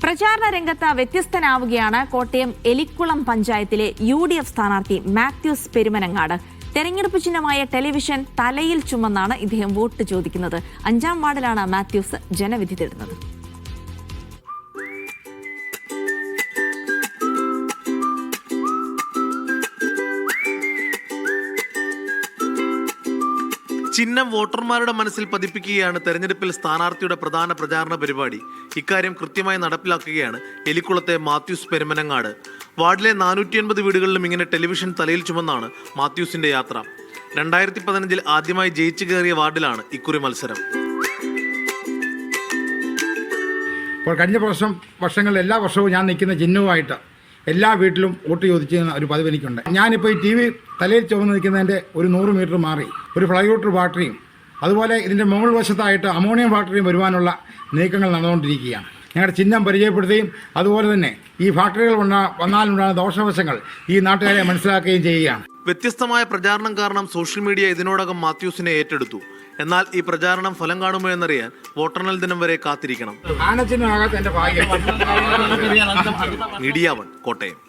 പ്രചാരണ രംഗത്ത് വ്യത്യസ്തനാവുകയാണ് കോട്ടയം എലിക്കുളം പഞ്ചായത്തിലെ UDF സ്ഥാനാർത്ഥി മാത്യൂസ് പെരുമനങ്ങാട്. തെരഞ്ഞെടുപ്പ് ചിഹ്നമായ ടെലിവിഷൻ തലയിൽ ചുമന്നാണ് ഇദ്ദേഹം വോട്ട് ചോദിക്കുന്നത്. 5ാം വാർഡിലാണ് മാത്യൂസ് ജനവിധി തേടുന്നത്. ചിഹ്നം വോട്ടർമാരുടെ മനസ്സിൽ പതിപ്പിക്കുകയാണ് തെരഞ്ഞെടുപ്പിൽ സ്ഥാനാർത്ഥിയുടെ പ്രധാന പ്രചാരണ പരിപാടി. ഇക്കാര്യം കൃത്യമായി നടപ്പിലാക്കുകയാണ് എലിക്കുളത്തെ മാത്യൂസ് പെരുമനങ്ങാട്. വാർഡിലെ 480 വീടുകളിലും ഇങ്ങനെ ടെലിവിഷൻ തലയിൽ ചുമന്നാണ് മാത്യൂസിന്റെ യാത്ര. 2015 ആദ്യമായി ജയിച്ചു കയറിയ വാർഡിലാണ് ഇക്കുറി മത്സരം. ഇപ്പോൾ കഴിഞ്ഞ വർഷങ്ങളിൽ എല്ലാ വർഷവും ഞാൻ നിൽക്കുന്ന ചിഹ്നവുമായിട്ട് എല്ലാ വീട്ടിലും വോട്ട് ചോദിക്കുന്ന ഒരു പതിവ് എനിക്കുണ്ട്. ഞാനിപ്പോൾ ഈ TV തലയിൽ ചുമന്ന് നിൽക്കുന്നതിൻ്റെ ഒരു 100 മീറ്റർ മാറി ഒരു ഫ്ലൈവുഡ് ബാറ്ററിയും അതുപോലെ ഇതിൻ്റെ മുകൾ വശത്തായിട്ട് അമോണിയം ബാറ്ററിയും വരുവാനുള്ള നീക്കങ്ങൾ നടന്നുകൊണ്ടിരിക്കുകയാണ്. ഞങ്ങളുടെ ചിഹ്നം പരിചയപ്പെടുത്തുകയും അതുപോലെ തന്നെ ഈ ഫാക്ടറികൾ വന്നാലുണ്ടാകുന്ന ദോഷവശങ്ങൾ ഈ നാട്ടുകാരെ മനസ്സിലാക്കുകയും ചെയ്യുകയാണ്. വ്യത്യസ്തമായ പ്രചാരണം കാരണം സോഷ്യൽ മീഡിയ ഇതിനോടകം മാത്യൂസിനെ ഏറ്റെടുത്തു. എന്നാൽ ഈ പ്രചാരണം ഫലം കാണുമോ എന്നറിയാൻ വോട്ടെണ്ണൽ ദിനം വരെ കാത്തിരിക്കണം. ആനച്ചിഹ്നമാകാത്ത എൻ്റെ ഭാഗ്യം. മീഡിയ 1 കോട്ടയം.